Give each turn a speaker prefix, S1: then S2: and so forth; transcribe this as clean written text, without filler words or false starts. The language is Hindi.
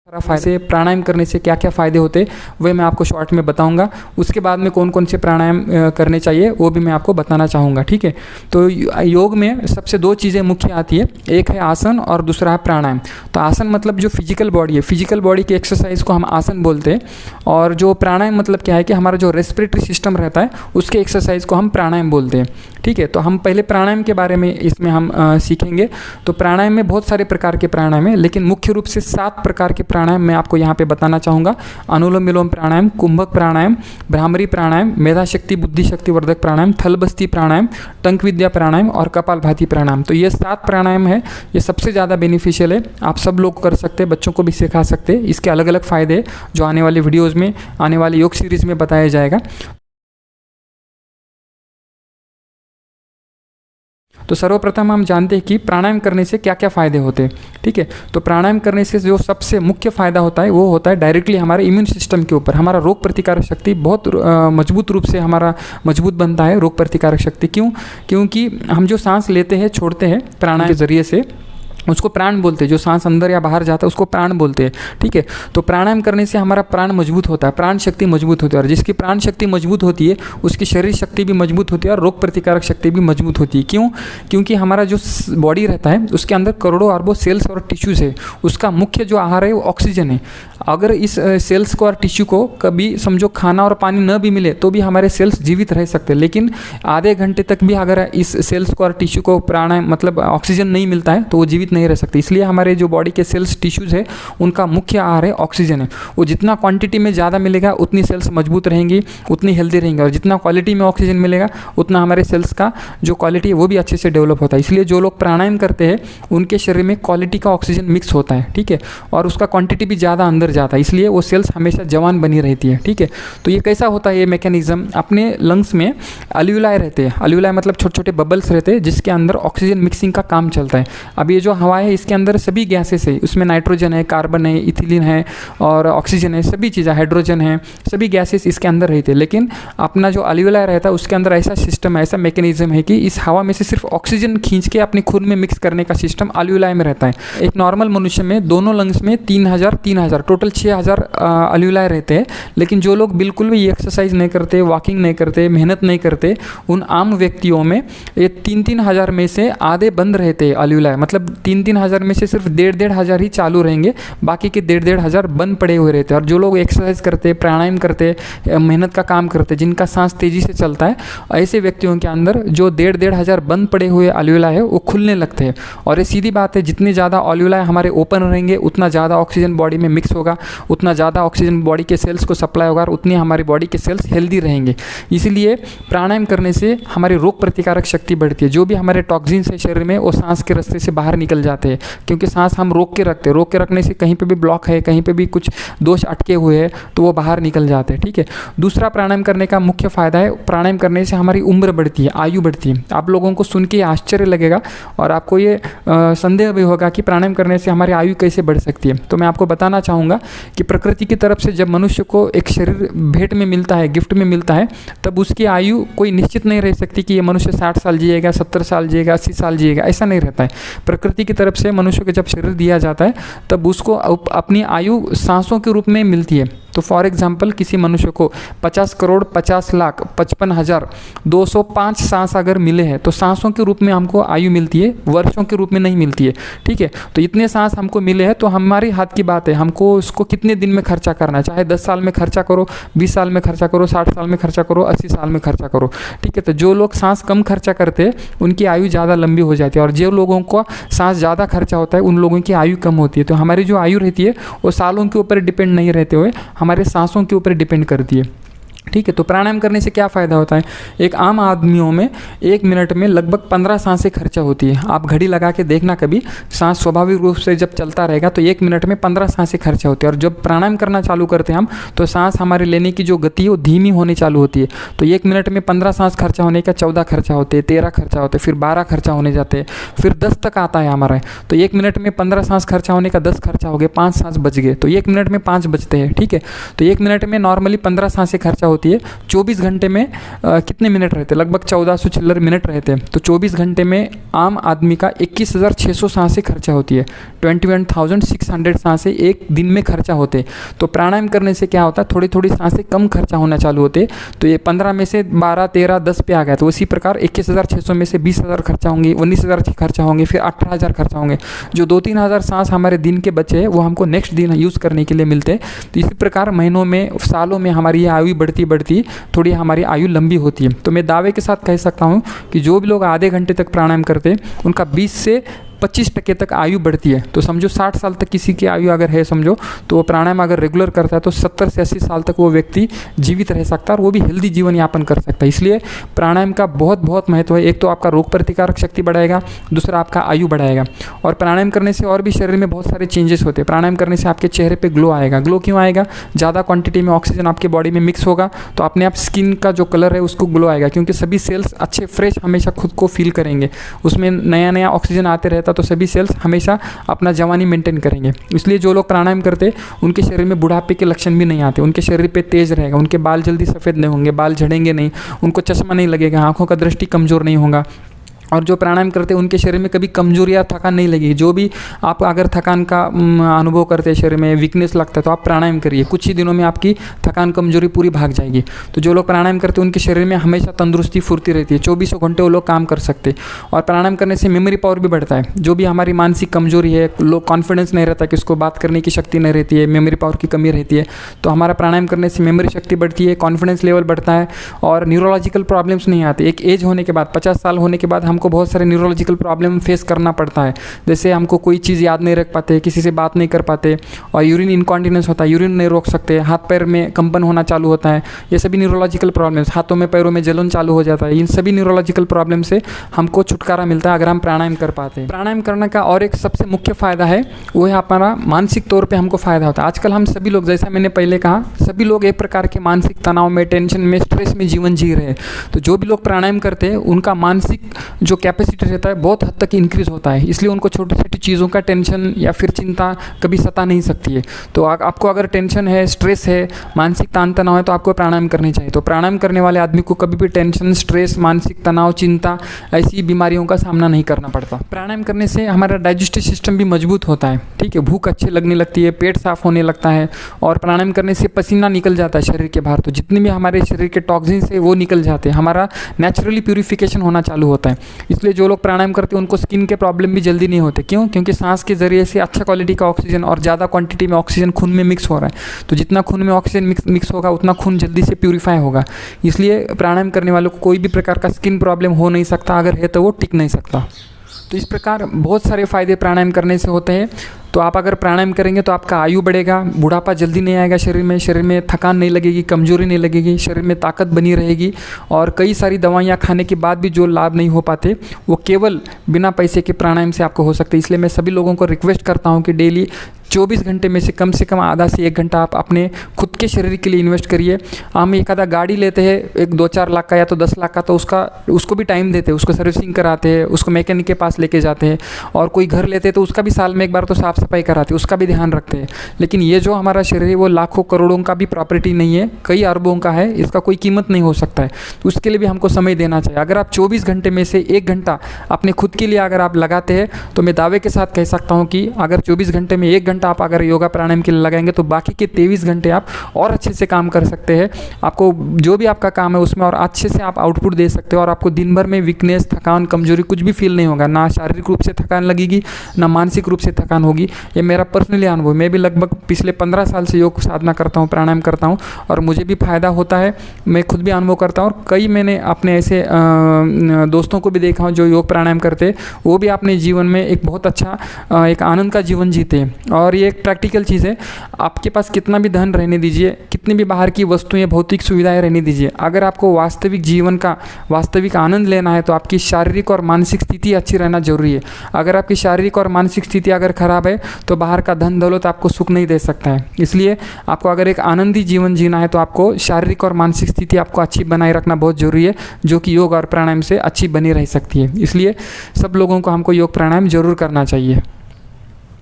S1: फायदे प्राणायाम करने से क्या क्या फ़ायदे होते वह मैं आपको शॉर्ट में बताऊंगा। उसके बाद में कौन कौन से प्राणायाम करने चाहिए वो भी मैं आपको बताना चाहूँगा। ठीक है, तो योग में सबसे दो चीज़ें मुख्य आती है, एक है आसन और दूसरा है प्राणायाम। तो आसन मतलब जो फिजिकल बॉडी है, फिजिकल बॉडी की एक्सरसाइज को हम आसन बोलते हैं, और जो प्राणायाम मतलब क्या है कि हमारा जो रेस्पिरेटरी सिस्टम रहता है उसके एक्सरसाइज को हम प्राणायाम बोलते हैं। ठीक है, तो हम पहले प्राणायाम के बारे में इसमें हम सीखेंगे। तो प्राणायाम में बहुत सारे प्रकार के प्राणायाम है, लेकिन मुख्य रूप से 7 प्रकार के प्राणायाम मैं आपको यहाँ पे बताना चाहूँगा। अनुलोम विलोम प्राणायाम, कुंभक प्राणायाम, भ्रामरी प्राणायाम, मेधा शक्ति बुद्धि शक्ति वर्धक प्राणायाम, थलबस्ती प्राणायाम, टंक विद्या प्राणायाम और कपालभाति प्राणायाम। तो ये 7 प्राणायाम है, ये सबसे ज़्यादा बेनिफिशियल है, आप सब लोग कर सकते हैं, बच्चों को भी सिखा सकते हैं। इसके अलग अलग फ़ायदे जो आने वाले वीडियोज़ में, आने वाले योग सीरीज़ में बताया जाएगा। तो सर्वप्रथम हम जानते हैं कि प्राणायाम करने से क्या क्या फ़ायदे होते हैं। ठीक है, तो प्राणायाम करने से जो सबसे मुख्य फ़ायदा होता है वो होता है डायरेक्टली हमारे इम्यून सिस्टम के ऊपर। हमारा रोग प्रतिकारक शक्ति बहुत मजबूत रूप से हमारा मजबूत बनता है, रोग प्रतिकारक शक्ति। क्यों? क्योंकि हम जो सांस लेते हैं छोड़ते हैं प्राणायाम के ज़रिए से, उसको प्राण बोलते हैं। जो सांस अंदर या बाहर जाता है उसको प्राण बोलते हैं। ठीक है, तो प्राणायाम करने से हमारा प्राण मजबूत होता है, प्राण शक्ति मजबूत होती है, और जिसकी प्राण शक्ति मजबूत होती है उसकी शरीर शक्ति भी मजबूत होती है और रोग प्रतिकारक शक्ति भी मजबूत होती है। क्यों? क्योंकि हमारा जो बॉडी रहता है उसके अंदर करोड़ों अरबों सेल्स और टिश्यूज़ है, उसका मुख्य जो आहार है वो ऑक्सीजन है। अगर इस सेल्स को और टिश्यू को कभी समझो खाना और पानी न भी मिले तो भी हमारे सेल्स जीवित रह सकते हैं, लेकिन आधे घंटे तक भी अगर इस सेल्स को और टिश्यू को प्राणायाम मतलब ऑक्सीजन नहीं मिलता है तो वो जीवित नहीं रह सकते। इसलिए हमारे जो बॉडी के सेल्स टिश्यूज़ है उनका मुख्य आहार है ऑक्सीजन है। वो जितना क्वांटिटी में ज़्यादा मिलेगा उतनी सेल्स मजबूत रहेंगी, उतनी हेल्दी रहेंगी, और जितना क्वालिटी में ऑक्सीजन मिलेगा उतना हमारे सेल्स का जो क्वालिटी है वो भी अच्छे से डेवलप होता है। इसलिए जो लोग प्राणायाम करते हैं उनके शरीर में क्वालिटी का ऑक्सीजन मिक्स होता है। ठीक है, और उसका क्वांटिटी भी ज़्यादा अंदर जाता है, इसलिए वो सेल्स हमेशा जवान बनी रहती है। ठीक है, तो ये कैसा होता है ये मैकेनिज्म? अपने लंग्स में अल्यूलाई रहते हैं, अल्यूलाई मतलब छोटे छोटे बबल्स रहते हैं जिसके अंदर ऑक्सीजन मिक्सिंग का काम चलता है। अब ये जो हवा है इसके अंदर सभी गैसेस है, उसमें नाइट्रोजन है, कार्बन है, इथिलीन है और ऑक्सीजन है, सभी चीज़ें, हाइड्रोजन है, सभी गैसेस इसके अंदर रहते हैं। लेकिन अपना जो अल्यूलाई रहता है उसके अंदर ऐसा सिस्टम, ऐसा मैकेनिज्म है कि इस हवा में से सिर्फ ऑक्सीजन खींच के अपने खून में मिक्स करने का सिस्टम अल्यूलाई में रहता है। एक नॉर्मल मनुष्य में दोनों लंग्स में 3000 टोटल 6000 अल्यूलाई रहते हैं। लेकिन जो लोग बिल्कुल भी एक्सरसाइज नहीं करते, वॉकिंग नहीं करते, मेहनत नहीं करते, उन आम व्यक्तियों में ये 3-3 हज़ार में से आधे बंद रहते हैं अल्यूलाई। मतलब 3-3 हज़ार में से सिर्फ 1.5 हज़ार ही चालू रहेंगे, बाकी के 1.5 हज़ार बंद पड़े हुए रहते हैं। और जो लोग एक्सरसाइज करते, प्राणायाम करते, मेहनत का काम करते, जिनका सांस तेज़ी से चलता है, ऐसे व्यक्तियों के अंदर जो 1.5 हज़ार बंद पड़े हुए अल्यूलाई है वो खुलने लगते हैं। और ये सीधी बात है, जितने ज़्यादा अल्यूलाई हमारे ओपन रहेंगे उतना ज़्यादा ऑक्सीजन बॉडी में मिक्स होगा, उतना ज़्यादा ऑक्सीजन बॉडी के सेल्स को सप्लाई होगा और उतनी हमारी बॉडी के सेल्स हेल्दी रहेंगे। इसीलिए प्राणायाम करने से हमारी रोग प्रतिकारक शक्ति बढ़ती है। जो भी हमारे टॉक्सिन्स है शरीर में वो सांस के रास्ते से बाहर निकल जाते हैं, क्योंकि सांस हम रोक के रखते हैं। रोक के रखने से कहीं पे भी ब्लॉक है, कहीं पे भी कुछ दोष अटके हुए हैं तो वो बाहर निकल जाते हैं। ठीक है, दूसरा प्राणायाम करने का मुख्य फ़ायदा है, प्राणायाम करने से हमारी उम्र बढ़ती है, आयु बढ़ती है। आप लोगों को सुन के आश्चर्य लगेगा और आपको ये संदेह भी होगा कि प्राणायाम करने से हमारी आयु कैसे बढ़ सकती है। तो मैं आपको बताना चाहूँगा कि प्रकृति की तरफ से जब मनुष्य को एक शरीर भेंट में मिलता है, गिफ्ट में मिलता है, तब उसकी आयु कोई निश्चित नहीं रह सकती कि ये मनुष्य 60 साल जिएगा, 70 साल जिएगा, 80 साल जिएगा, ऐसा नहीं रहता है। प्रकृति की तरफ से मनुष्य को जब शरीर दिया जाता है तब उसको अपनी आयु सांसों के रूप में मिलती है। तो फॉर एग्जांपल किसी मनुष्य को 50 करोड़ 50 लाख 55,205 सांस अगर मिले हैं तो सांसों के रूप में हमको आयु मिलती है, वर्षों के रूप में नहीं मिलती है। ठीक है, तो इतने सांस हमको मिले हैं तो हमारी हाथ की बात है, हमको उसको कितने दिन में खर्चा करना है। चाहे 10 साल में खर्चा करो, 20 साल में खर्चा करो, 60 साल में खर्चा करो, 80 साल में खर्चा करो। ठीक है, तो जो लोग सांस कम खर्चा करते हैं उनकी आयु ज़्यादा लंबी हो जाती है, और जो लोगों को सांस ज़्यादा खर्चा होता है उन लोगों की आयु कम होती है। तो हमारी जो आयु रहती है वो सालों के ऊपर डिपेंड नहीं रहते हुए हमारे सांसों के ऊपर डिपेंड करती है। ठीक है, तो प्राणायाम करने से क्या फ़ायदा होता है? एक आम आदमियों में 1 मिनट में लगभग 15 सांसें खर्चा होती है। आप घड़ी लगा के देखना कभी, सांस स्वाभाविक रूप से जब चलता रहेगा तो 1 मिनट में 15 सांसें खर्चा होती है। और जब प्राणायाम करना चालू करते हैं हम तो सांस हमारे लेने की जो गति है वो धीमी होनी चालू होती है। तो 1 मिनट में 15 सांस खर्चा होने का 14 खर्चा होते हैं, 13 खर्चा होते हैं, फिर 12 खर्चा होने जाते हैं, फिर 10 तक आता है हमारा। तो 1 मिनट में 15 सांस खर्चा होने का 10 खर्चा हो गए, 5 सांस बच गए, तो 1 मिनट में 5 बचते हैं। ठीक है, तो 1 मिनट में नॉर्मली 15 सांसें खर्चा होती होती है, 24 घंटे में कितने मिनट रहते हैं? लगभग 1400 चिल्लर मिनट रहते हैं। तो 24 घंटे में आम आदमी का 21,600 सांसें खर्चा होती है, 21,600 सांसें एक दिन में खर्चा होते। तो प्राणायाम करने से क्या होता है, थोड़ी थोड़ी सांसें कम खर्चा होना चालू होते। तो ये 15 में से 12, 13, 10 पे आ गया। तो उसी प्रकार 21,600 में से 20,000 खर्चा होंगे, 19,000 खर्चा होंगे, फिर 18,000 खर्चा होंगे। जो 2-3 हज़ार सांस हमारे दिन के बचे हैं वो हमको नेक्स्ट दिन यूज़ करने के लिए मिलते हैं। तो इसी प्रकार महीनों में, सालों में हमारी आयु बढ़ती बढ़ती थोड़ी हमारी आयु लंबी होती है। तो मैं दावे के साथ कह सकता हूँ कि जो भी लोग आधे घंटे तक प्राणायाम करते हैं उनका 20 से 25% तक आयु बढ़ती है। तो समझो 60 साल तक किसी की आयु अगर है समझो, तो वो प्राणायाम अगर रेगुलर करता है तो 70 से 80 साल तक वो व्यक्ति जीवित रह सकता है और वो भी हेल्दी जीवन यापन कर सकता है। इसलिए प्राणायाम का बहुत बहुत महत्व है। एक तो आपका रोग प्रतिकारक शक्ति बढ़ाएगा, दूसरा आपका आयु बढ़ाएगा। और प्राणायाम करने से और भी शरीर में बहुत सारे चेंजेस होते हैं। प्राणायाम करने से आपके चेहरे पर ग्लो आएगा। ग्लो क्यों आएगा? ज़्यादा क्वांटिटी में ऑक्सीजन आपके बॉडी में मिक्स होगा तो अपने आप स्किन का जो कलर है उसको ग्लो आएगा, क्योंकि सभी सेल्स अच्छे फ्रेश हमेशा खुद को फील करेंगे। उसमें नया नया ऑक्सीजन आते रहता तो सभी सेल्स हमेशा अपना जवानी मेंटेन करेंगे। इसलिए जो लोग प्राणायाम करते उनके शरीर में बुढ़ापे के लक्षण भी नहीं आते, उनके शरीर पे तेज रहेगा, उनके बाल जल्दी सफ़ेद नहीं होंगे, बाल झड़ेंगे नहीं, उनको चश्मा नहीं लगेगा, आंखों का दृष्टि कमज़ोर नहीं होगा। और जो प्राणायाम करते हैं उनके शरीर में कभी कमजोरी या थकान नहीं लगेगी। जो भी आप अगर थकान का अनुभव करते हैं, शरीर में वीकनेस लगता है, तो आप प्राणायाम करिए, कुछ ही दिनों में आपकी थकान कमजोरी पूरी भाग जाएगी। तो जो लोग प्राणायाम करते हैं उनके शरीर में हमेशा तंदुरुस्ती फुर्ती रहती है, 24 घंटे वो लोग काम कर सकते हैं। और प्राणायाम करने से मेमोरी पावर भी बढ़ता है। जो भी हमारी मानसिक कमजोरी है, लोग कॉन्फिडेंस नहीं रहता, किसको बात करने की शक्ति नहीं रहती है, मेमोरी पावर की कमी रहती है, तो हमारा प्राणायाम करने से मेमोरी शक्ति बढ़ती है, कॉन्फिडेंस लेवल बढ़ता है और न्यूरोलॉजिकल प्रॉब्लम्स नहीं आते। एक एज होने के बाद, 50 साल होने के बाद हमको बहुत सारे न्यूरोलॉजिकल प्रॉब्लम फेस करना पड़ता है। जैसे हमको कोई चीज़ याद नहीं रख पाते, किसी से बात नहीं कर पाते, और यूरिन इनकॉन्टिनेंस होता है, यूरिन नहीं रोक सकते, हाथ पैर में कंपन होना चालू होता है। ये सभी न्यूरोलॉजिकल प्रॉब्लम्स, हाथों में पैरों में जलन चालू हो जाता है। इन सभी न्यूरोलॉजिकल प्रॉब्लम से हमको छुटकारा मिलता है अगर हम प्राणायाम कर पाते हैं। प्राणायाम करने का और एक सबसे मुख्य फ़ायदा है वो है हमारा मानसिक तौर पर हमको फ़ायदा होता है। आजकल हम सभी लोग, जैसा मैंने पहले कहा, सभी लोग एक प्रकार के मानसिक तनाव में, टेंशन में, स्ट्रेस में जीवन जी रहे हैं। तो जो भी लोग प्राणायाम करते हैं उनका मानसिक जो कैपेसिटी रहता है बहुत हद तक इंक्रीज़ होता है। इसलिए उनको छोटी छोटी चीज़ों का टेंशन या फिर चिंता कभी सता नहीं सकती है। तो आपको अगर टेंशन है, स्ट्रेस है, मानसिक तान तनाव है, तो आपको प्राणायाम करनी चाहिए। तो प्राणायाम करने वाले आदमी को कभी भी टेंशन, स्ट्रेस, मानसिक तनाव, चिंता, ऐसी बीमारियों का सामना नहीं करना पड़ता। प्राणायाम करने से हमारा डाइजेस्टिव सिस्टम भी मजबूत होता है, ठीक है, भूख अच्छी लगने लगती है, पेट साफ होने लगता है, और प्राणायाम करने से पसीना निकल जाता है शरीर के बाहर। तो जितने भी हमारे शरीर के टॉक्सिन्स है वो निकल जाते हैं, हमारा नेचुरली प्यूरिफिकेशन होना चालू होता है। इसलिए जो लोग प्राणायाम करते हैं उनको स्किन के प्रॉब्लम भी जल्दी नहीं होते। क्यों? क्योंकि सांस के जरिए से अच्छा क्वालिटी का ऑक्सीजन और ज़्यादा क्वांटिटी में ऑक्सीजन खून में मिक्स हो रहा है। तो जितना खून में ऑक्सीजन मिक्स होगा उतना खून जल्दी से प्यूरीफाई होगा। इसलिए प्राणायाम करने वालों को कोई भी प्रकार का स्किन प्रॉब्लम हो नहीं सकता, अगर है तो वो टिक नहीं सकता। तो इस प्रकार बहुत सारे फ़ायदे प्राणायाम करने से होते हैं। तो आप अगर प्राणायाम करेंगे तो आपका आयु बढ़ेगा, बुढ़ापा जल्दी नहीं आएगा, शरीर में थकान नहीं लगेगी, कमजोरी नहीं लगेगी, शरीर में ताकत बनी रहेगी। और कई सारी दवाइयाँ खाने के बाद भी जो लाभ नहीं हो पाते वो केवल बिना पैसे के प्राणायाम से आपको हो सकते। इसलिए मैं सभी लोगों को रिक्वेस्ट करता हूँ कि डेली 24 घंटे में से कम आधा से 1 घंटा आप अपने खुद के शरीर के लिए इन्वेस्ट करिए। हम एक आधा गाड़ी लेते हैं, एक 2-4 लाख का या तो 10 लाख का, तो उसको भी टाइम देते हैं, उसको सर्विसिंग कराते हैं, उसको मैकेनिक के पास लेके जाते हैं। और कोई घर लेते हैं तो उसका भी साल में एक बार तो साफ़ सफाई कराते हैं, उसका भी ध्यान रखते हैं। लेकिन ये जो हमारा शरीर है वो लाखों करोड़ों का भी प्रॉपर्टी नहीं है, कई अरबों का है, इसका कोई कीमत नहीं हो सकता है। तो उसके लिए भी हमको समय देना चाहिए। अगर आप 24 घंटे में से 1 घंटा अपने खुद के लिए अगर आप लगाते हैं तो मैं दावे के साथ कह सकता हूँ कि अगर 24 घंटे में 1 घंटा आप अगर योगा प्राणायाम के लिए लगाएंगे तो बाकी के 23 घंटे आप और अच्छे से काम कर सकते हैं। आपको जो भी आपका काम है उसमें और अच्छे से आप आउटपुट दे सकते हो, और आपको दिन भर में वीकनेस, थकान, कमजोरी कुछ भी फील नहीं होगा। ना शारीरिक रूप से थकान लगेगी, ना मानसिक रूप से थकान होगी। ये मेरा पर्सनली अनुभव। मैं भी लगभग पिछले 15 साल से योग साधना करता हूँ, प्राणायाम करता हूँ, और मुझे भी फ़ायदा होता है। मैं खुद भी अनुभव करता हूँ, और कई मैंने अपने ऐसे दोस्तों को भी देखा हूँ जो योग प्राणायाम करते हैं, वो भी अपने जीवन में एक बहुत अच्छा एक आनंद का जीवन जीते हैं। और ये एक प्रैक्टिकल चीज़ है। आपके पास कितना भी धन रहने दीजिए, कितनी भी बाहर की वस्तुएं, भौतिक सुविधाएं रहने दीजिए, अगर आपको वास्तविक जीवन का वास्तविक आनंद लेना है तो आपकी शारीरिक और मानसिक स्थिति अच्छी रहना जरूरी है। अगर आपकी शारीरिक और मानसिक स्थिति अगर खराब है तो बाहर का धन दौलत आपको सुख नहीं दे सकता है। इसलिए आपको अगर एक आनंदी जीवन जीना है तो आपको शारीरिक और मानसिक स्थिति आपको अच्छी बनाए रखना बहुत जरूरी है, जो कि योग और प्राणायाम से अच्छी बनी रह सकती है। इसलिए सब लोगों को हमको योग प्राणायाम जरूर करना चाहिए।